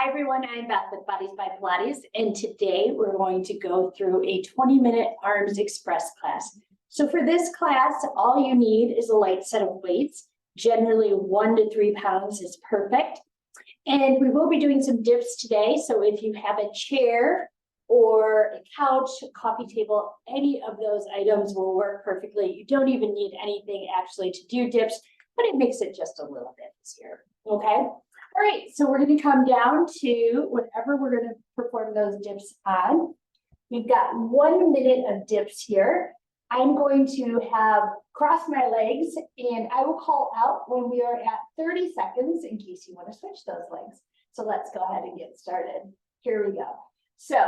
Hi everyone, I'm Beth with Bodies by Pilates, and today we're going to go through a 20-minute arms express class. So for this class, all you need is a light set of weights. Generally 1 to 3 pounds is perfect. And we will be doing some dips today. So if you have a chair or a couch, a coffee table, any of those items will work perfectly. You don't even need anything actually to do dips, but it makes it just a little bit easier, okay? All right, so we're going to come down to whatever we're going to perform those dips on. We've got 1 minute of dips here. I'm going to have cross my legs and I will call out when we are at 30 seconds in case you want to switch those legs. So let's go ahead and get started. Here we go. So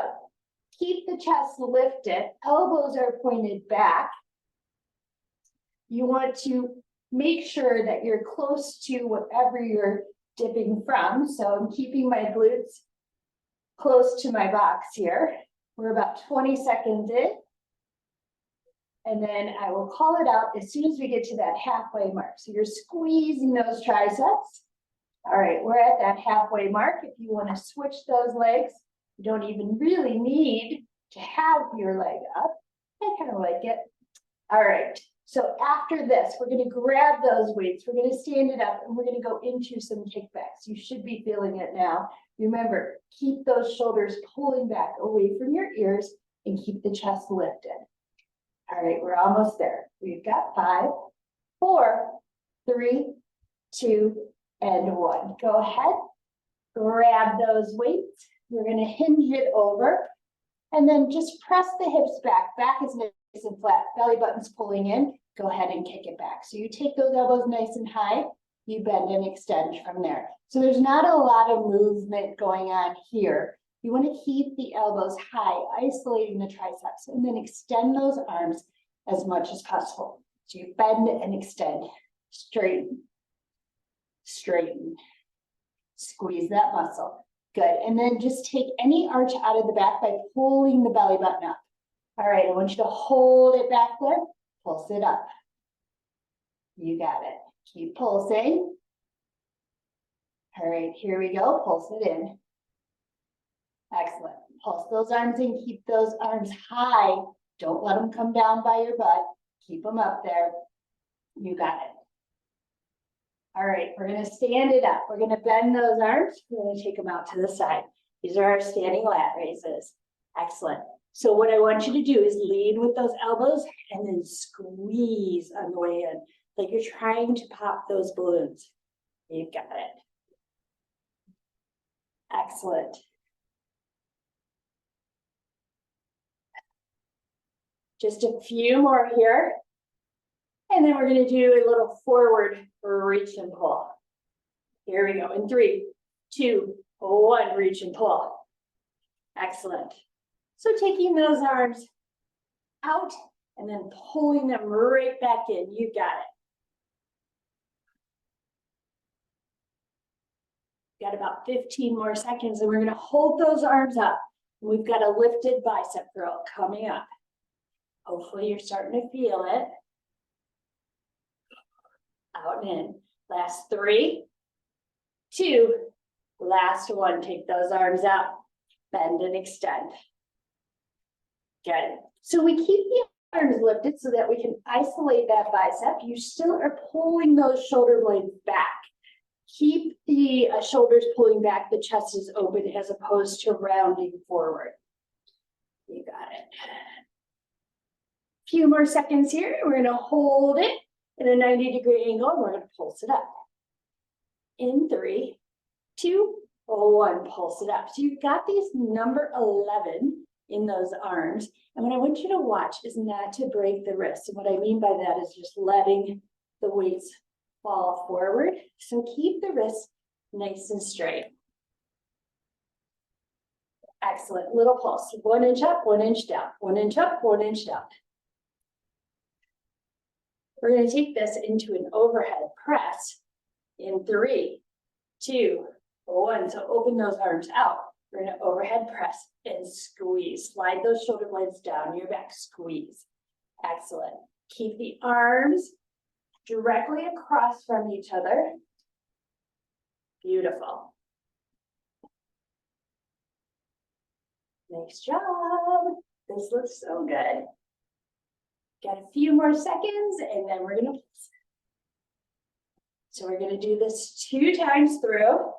keep the chest lifted, elbows are pointed back. You want to make sure that you're close to whatever you're dipping from. So I'm keeping my glutes close to my box here. We're about 20 seconds in. And then I will call it out as soon as we get to that halfway mark. So you're squeezing those triceps. All right, we're at that halfway mark. If you want to switch those legs, you don't even really need to have your leg up. I kind of like it. All right. So after this, we're going to grab those weights, we're going to stand it up, and we're going to go into some kickbacks. You should be feeling it now. Remember, keep those shoulders pulling back away from your ears and keep the chest lifted. All right, we're almost there. We've got 5, 4, 3, 2, and 1. Go ahead, grab those weights. We're going to hinge it over, and then just press the hips back. Back is nice and flat, belly button's pulling in. Go ahead and kick it back. So you take those elbows nice and high, you bend and extend from there. So there's not a lot of movement going on here. You want to keep the elbows high, isolating the triceps, and then extend those arms as much as possible. So you bend and extend, straighten, straighten, squeeze that muscle. Good, and then just take any arch out of the back by pulling the belly button up. All right, I want you to hold it back there. Pulse it up. You got it. Keep pulsing. All right, here we go. Pulse it in. Excellent. Pulse those arms in. Keep those arms high. Don't let them come down by your butt. Keep them up there. You got it. All right, we're going to stand it up. We're going to bend those arms. We're going to take them out to the side. These are our standing lat raises. Excellent. So what I want you to do is lead with those elbows and then squeeze on the way in, like you're trying to pop those balloons. You got it. Excellent. Just a few more here. And then we're going to do a little forward reach and pull. Here we go. In 3, 2, 1, reach and pull. Excellent. So taking those arms out and then pulling them right back in. You got it. Got about 15 more seconds and we're going to hold those arms up. We've got a lifted bicep curl coming up. Hopefully you're starting to feel it. Out and in. Last 3, 2, last 1. Take those arms out. Bend and extend. Good. So we keep the arms lifted so that we can isolate that bicep. You still are pulling those shoulder blades back. Keep the shoulders pulling back. The chest is open as opposed to rounding forward. You got it. A few more seconds here. We're going to hold it in a 90-degree angle. And we're going to pulse it up. In 3, 2, 1. Pulse it up. So you've got these number 11 in those arms. And what I want you to watch is not to break the wrist. And what I mean by that is just letting the weights fall forward. So keep the wrists nice and straight. Excellent. Little pulse. 1 inch up, 1 inch down. 1 inch up, 1 inch down. We're going to take this into an overhead press in 3, 2, 1. So open those arms out. We're going to overhead press and squeeze. Slide those shoulder blades down your back. Squeeze. Excellent. Keep the arms directly across from each other. Beautiful. Nice job. This looks so good. Got a few more seconds and then we're gonna pulse. So we're gonna do this 2 times through.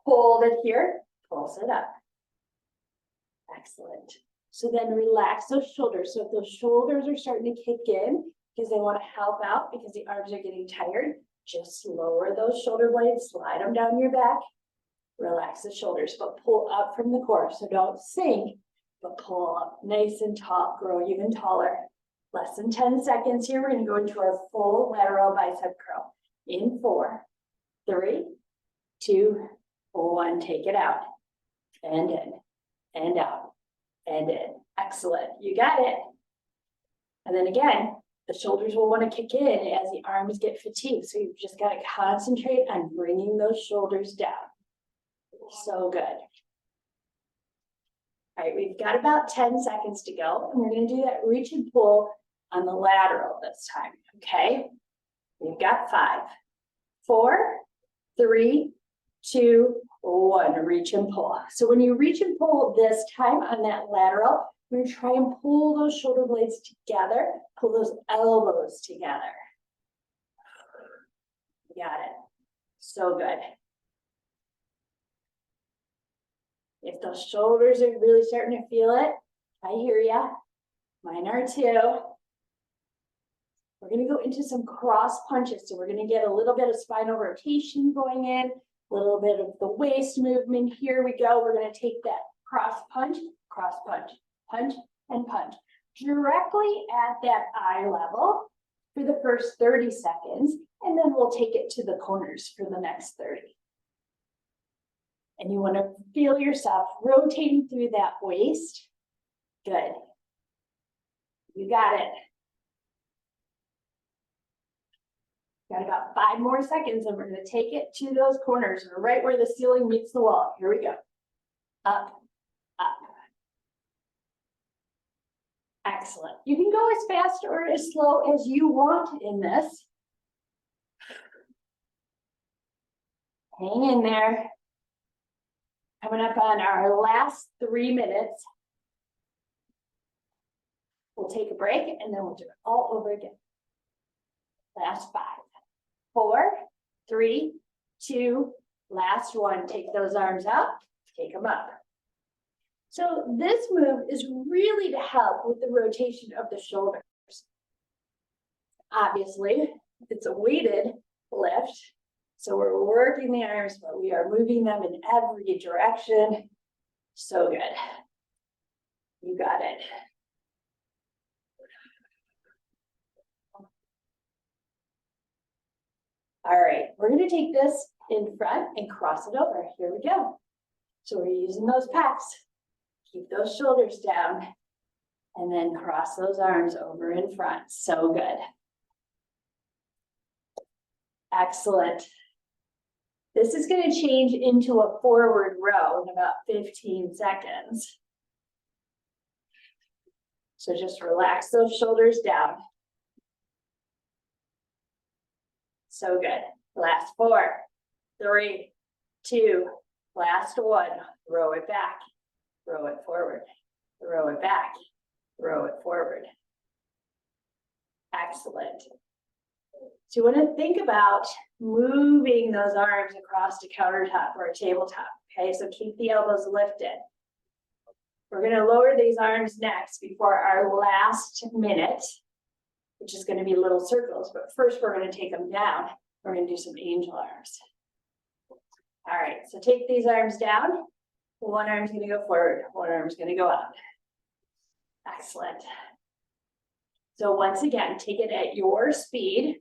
Hold it here, pulse it up. Excellent. So then relax those shoulders. So if those shoulders are starting to kick in because they want to help out because the arms are getting tired, just lower those shoulder blades, slide them down your back. Relax the shoulders, but pull up from the core. So don't sink, but pull up nice and tall, grow even taller. Less than 10 seconds here. We're going to go into our full lateral bicep curl. In 4, 3, 2, 1. Take it out and in and out and in. Excellent. You got it. And then again, the shoulders will want to kick in as the arms get fatigued. So you've just got to concentrate on bringing those shoulders down. So good. All right, we've got about 10 seconds to go. And we're going to do that reach and pull on the lateral this time. Okay. We've got 5, 4, 3, 2, 1. Reach and pull. So when you reach and pull this time on that lateral, we're going to try and pull those shoulder blades together, pull those elbows together. Got it. So good. If those shoulders are really starting to feel it, I hear ya. Mine are too. We're going to go into some cross punches. So we're going to get a little bit of spinal rotation going in, a little bit of the waist movement. Here we go. We're going to take that cross punch, punch, and punch directly at that eye level for the first 30 seconds. And then we'll take it to the corners for the next 30. And you want to feel yourself rotating through that waist. Good. You got it. Got about 5 more seconds and we're going to take it to those corners right where the ceiling meets the wall. Here we go. Up, up. Excellent. You can go as fast or as slow as you want in this. Hang in there. Coming up on our last 3 minutes. We'll take a break and then we'll do it all over again. Last 5, 4, 3, 2, last 1. Take those arms up, take them up. So this move is really to help with the rotation of the shoulders. Obviously, it's a weighted lift. So we're working the arms, but we are moving them in every direction. So good. You got it. All right, we're going to take this in front and cross it over. Here we go. So we're using those pecs. Keep those shoulders down and then cross those arms over in front. So good. Excellent. This is going to change into a forward row in about 15 seconds. So just relax those shoulders down. So good. Last 4, 3, 2, last 1. Row it back, row it forward, row it back, row it forward. Excellent. So you want to think about moving those arms across a countertop or a tabletop. Okay, so keep the elbows lifted. We're going to lower these arms next before our last minute, which is going to be little circles. But first, we're going to take them down. We're going to do some angel arms. All right, so take these arms down. One arm's going to go forward. One arm's going to go out. Excellent. So once again, take it at your speed.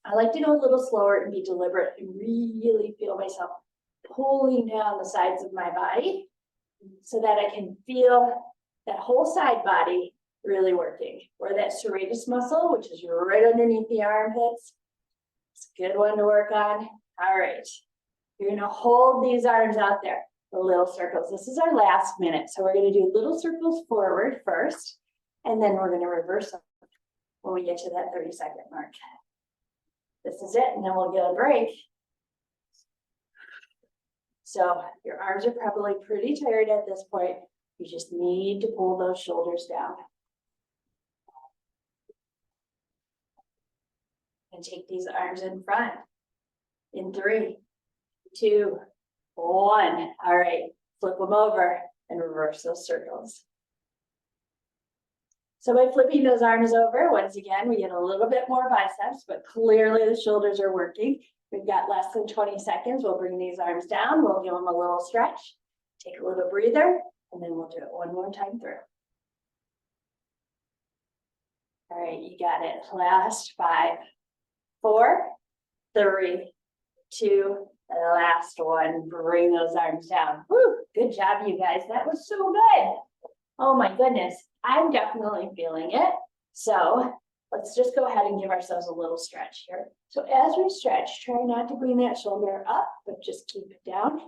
I like to go a little slower and be deliberate and really feel myself pulling down the sides of my body so that I can feel that whole side body really working. Or that serratus muscle, which is right underneath the armpits. It's a good one to work on. All right. You're going to hold these arms out there, the little circles. This is our last minute. So we're going to do little circles forward first, and then we're going to reverse them when we get to that 30-second mark. This is it, and then we'll get a break. So your arms are probably pretty tired at this point. You just need to pull those shoulders down. And take these arms in front. In 3, 2, 1. All right, flip them over and reverse those circles. So by flipping those arms over, once again, we get a little bit more biceps, but clearly the shoulders are working. We've got less than 20 seconds. We'll bring these arms down. We'll give them a little stretch, take a little breather, and then we'll do it one more time through. All right, you got it. Last 5, 4, 3, 2, and the last one. Bring those arms down. Woo, good job, you guys. That was so good. Oh my goodness, I'm definitely feeling it. So let's just go ahead and give ourselves a little stretch here. So as we stretch, try not to bring that shoulder up, but just keep it down.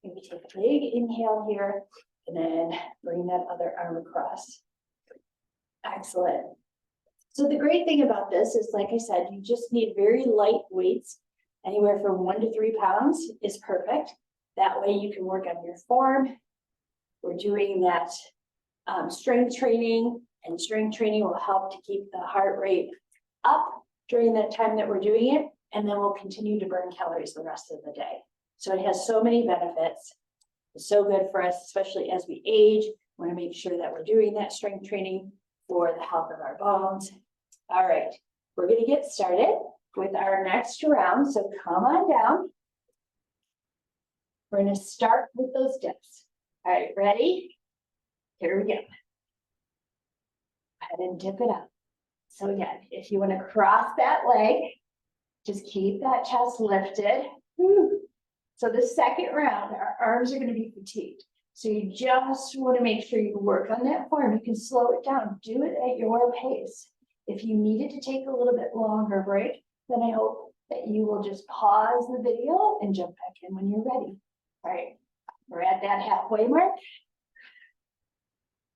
Maybe take a big inhale here, and then bring that other arm across. Excellent. So the great thing about this is, like I said, you just need very light weights. Anywhere from 1 to 3 pounds is perfect. That way you can work on your form. We're doing that strength training, and strength training will help to keep the heart rate up during that time that we're doing it, and then we'll continue to burn calories the rest of the day. So it has so many benefits. It's so good for us, especially as we age. We want to make sure that we're doing that strength training for the health of our bones. All right, we're going to get started with our next round. So come on down. We're going to start with those dips. All right, ready? Here we go. Go ahead and dip it up. So again, if you want to cross that leg, just keep that chest lifted. Whew. So the second round, our arms are going to be fatigued. So you just want to make sure you work on that form. You can slow it down. Do it at your pace. If you needed to take a little bit longer break, then I hope that you will just pause the video and jump back in when you're ready. All right, we're at that halfway mark.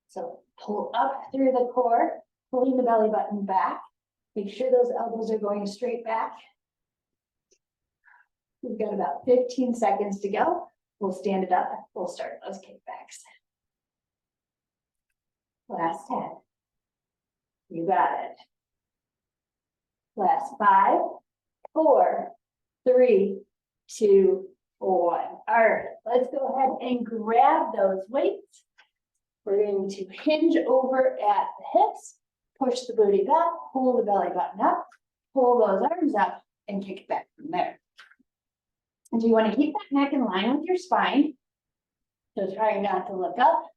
So pull up through the core, pulling the belly button back. Make sure those elbows are going straight back. We've got about 15 seconds to go. We'll stand it up. We'll start those kickbacks. Last 10. You got it. Last 5, 4, 3, 2, 1. All right, let's go ahead and grab those weights. We're going to hinge over at the hips, push the booty back, pull the belly button up, pull those arms up, and kick it back from there. And you want to keep that neck in line with your spine. So try not to look up,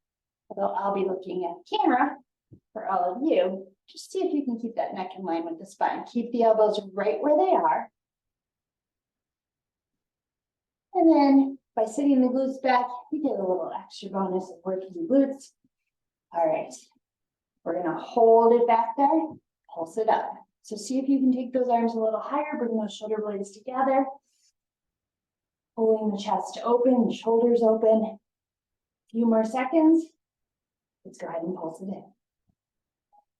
although I'll be looking at the camera for all of you. Just see if you can keep that neck in line with the spine. Keep the elbows right where they are. And then by sitting the glutes back, you get a little extra bonus of working the glutes. All right, we're going to hold it back there, pulse it up. So see if you can take those arms a little higher, bring those shoulder blades together. Pulling the chest open, the shoulders open. A few more seconds. Let's go ahead and pulse it in.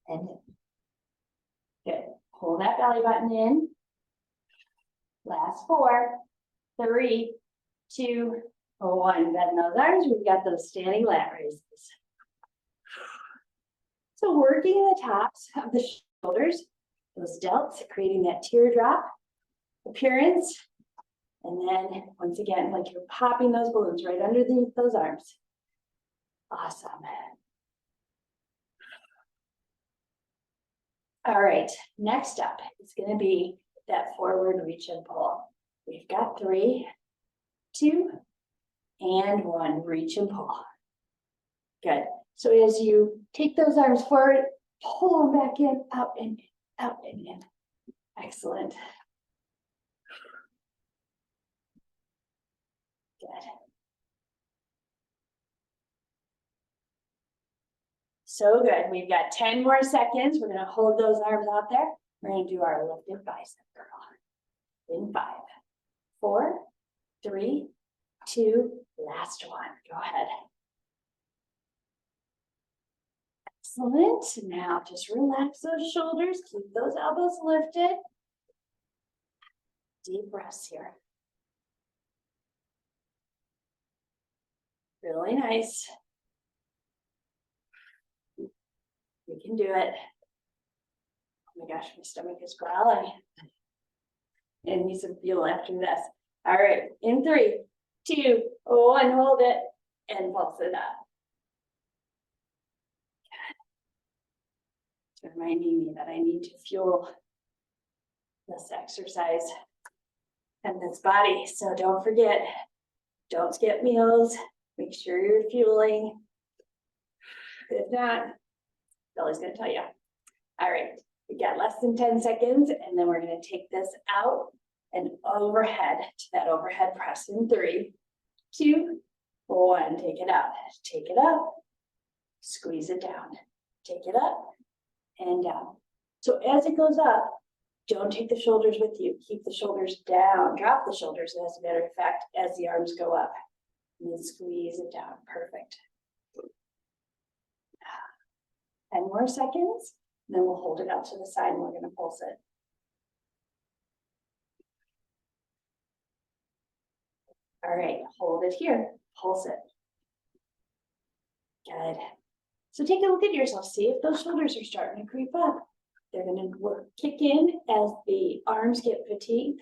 And in. Good. Pull that belly button in. Last 4, 3, 2, 1. Bend those arms. We've got those standing lat raises. So working the tops of the shoulders, those delts, creating that teardrop appearance. And then once again, like you're popping those balloons right underneath those arms. Awesome. All right, next up is going to be that forward reach and pull. We've got 3, 2, and 1. Reach and pull. Good. So as you take those arms forward, pull them back in, out and in, out and in. Excellent. Good. So good. We've got 10 more seconds. We're going to hold those arms out there. We're going to do our lifted bicep curl. In 5, 4, 3, 2, last one. Go ahead. Excellent. Now just relax those shoulders. Keep those elbows lifted. Deep breaths here. Really nice. We can do it. Oh my gosh, my stomach is growling. And needs some fuel after this. All right, in 3, 2, 1, hold it and pulse it up. It's reminding me that I need to fuel this exercise and this body. So don't forget, don't skip meals. Make sure you're fueling. If not, Billy's gonna tell you. All right, we got less than 10 seconds, and then we're gonna take this out and overhead to that overhead press in 3, 2, 1. Take it out, take it up, squeeze it down, take it up and down. So as it goes up, don't take the shoulders with you. Keep the shoulders down, drop the shoulders, as a matter of fact, as the arms go up. And then squeeze it down, perfect. 10 more seconds, and then we'll hold it out to the side and we're gonna pulse it. All right, hold it here, pulse it. Good. So take a look at yourself, see if those shoulders are starting to creep up. They're gonna kick in as the arms get fatigued.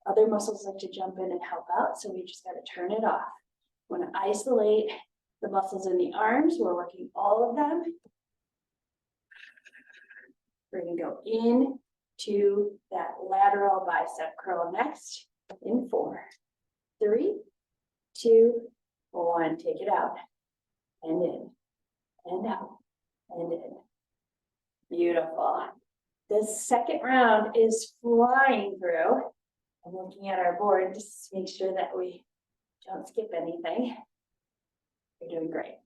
Other muscles like to jump in and help out, so we just gotta turn it off. We wanna isolate the muscles in the arms. We're working all of them. We're gonna go in to that lateral bicep curl next in 4, 3, 2, 1. Take it out and in and out and in. Beautiful. This second round is flying through. I'm looking at our board just to make sure that we don't skip anything. You're doing great.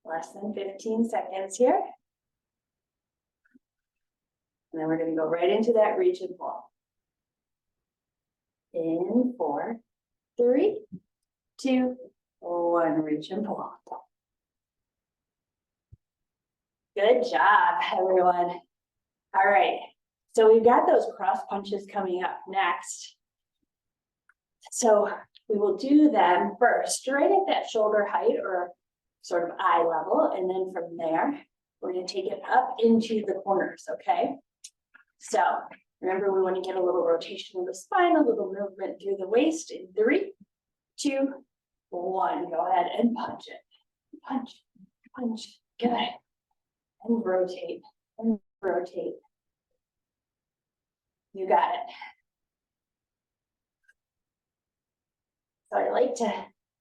Less than 15 seconds here. And then we're going to go right into that reach and pull. In 4, 3, 2, 1. Reach and pull. Good job, everyone. All right, so we've got those cross punches coming up next. So we will do them first, right at that shoulder height or sort of eye level. And then from there, we're going to take it up into the corners, okay? So remember, we want to get a little rotation of the spine, a little movement through the waist in 3, 2, 1. Go ahead and punch it. Punch, punch. Good. And rotate, and rotate. You got it. So I like to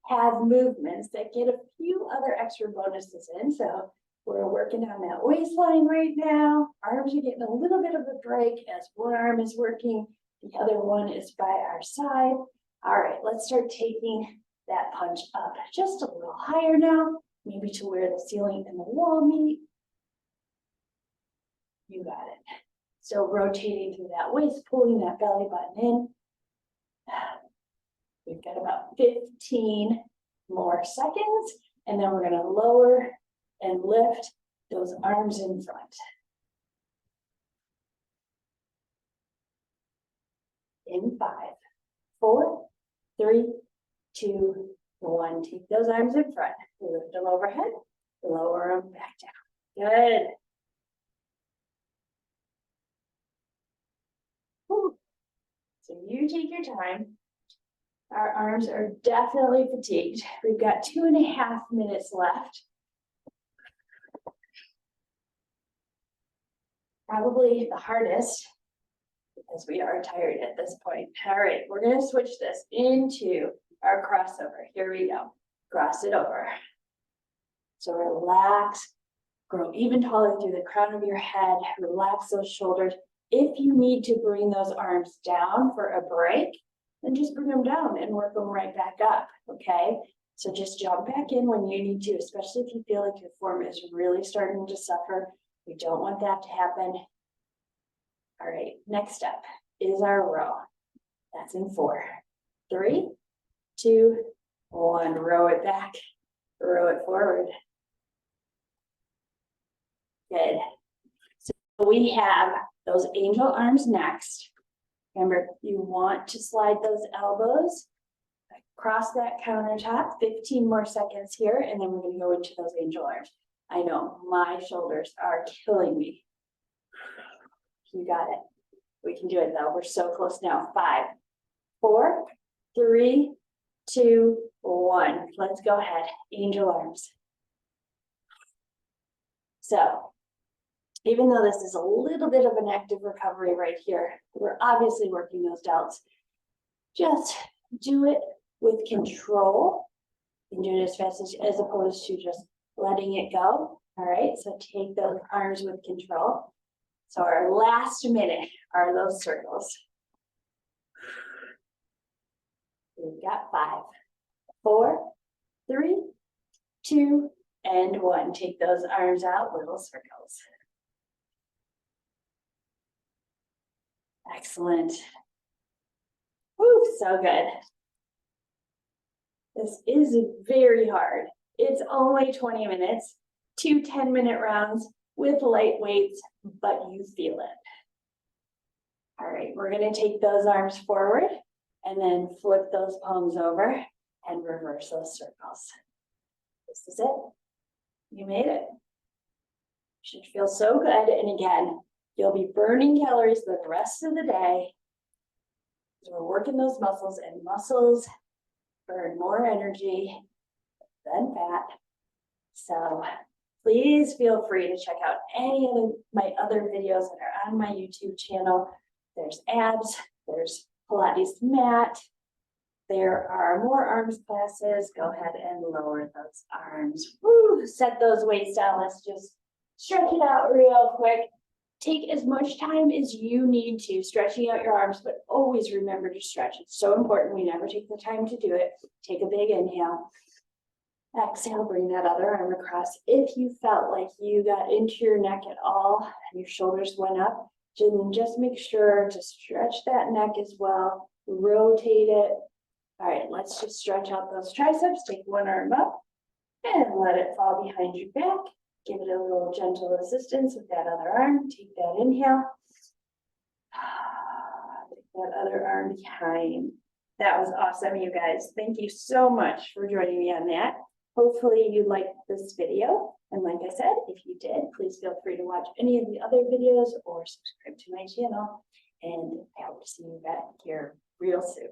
have movements that get a few other extra bonuses in. So we're working on that waistline right now. Arms are getting a little bit of a break as one arm is working, the other one is by our side. All right, let's start taking that punch up just a little higher now, maybe to where the ceiling and the wall meet. You got it. So rotating through that waist, pulling that belly button in. We've got about 15 more seconds, and then we're going to lower and lift those arms in front. In 5, 4, 3, 2, 1. Take those arms in front. Lift them overhead, lower them back down. Good. So you take your time. Our arms are definitely fatigued. We've got 2.5 minutes left. Probably the hardest because we are tired at this point. All right, we're going to switch this into our crossover. Here we go. Cross it over. So relax, grow even taller through the crown of your head. Relax those shoulders. If you need to bring those arms down for a break, then just bring them down and work them right back up, okay? So just jump back in when you need to, especially if you feel like your form is really starting to suffer. We don't want that to happen. All right, next up is our row. That's in 4, 3, 2, 1. Row it back, row it forward. Good. So we have those angel arms next. Remember, you want to slide those elbows across that countertop. 15 more seconds here, and then we're going to go into those angel arms. I know my shoulders are killing me. You got it. We can do it though. We're so close now. 5, 4, 3, 2, 1. Let's go ahead. Angel arms. So even though this is a little bit of an active recovery right here, we're obviously working those delts. Just do it with control. You can do it as fast as opposed to just letting it go. All right, so take those arms with control. So our last minute are those circles. We've got 5, 4, 3, 2, and 1. Take those arms out, little circles. Excellent. Woo, so good. This is very hard. It's only 20 minutes, 2 10-minute rounds with light weights, but you feel it. All right, we're gonna take those arms forward and then flip those palms over and reverse those circles. This is it. You made it. Should feel so good. And again, you'll be burning calories the rest of the day. So we're working those muscles, and muscles burn more energy than fat. So please feel free to check out any of my other videos that are on my YouTube channel. There's abs, there's Pilates mat. There are more arms classes. Go ahead and lower those arms. Woo, set those weights down. Let's just stretch it out real quick. Take as much time as you need to stretching out your arms, but always remember to stretch. It's so important. We never take the time to do it. Take a big inhale. Exhale, bring that other arm across. If you felt like you got into your neck at all and your shoulders went up, then just make sure to stretch that neck as well. Rotate it. All right, let's just stretch out those triceps. Take one arm up and let it fall behind your back. Give it a little gentle assistance with that other arm. Take that inhale. Take that other arm behind. That was awesome, you guys. Thank you so much for joining me on that. Hopefully you liked this video. And like I said, if you did, please feel free to watch any of the other videos or subscribe to my channel. And I hope to see you back here real soon.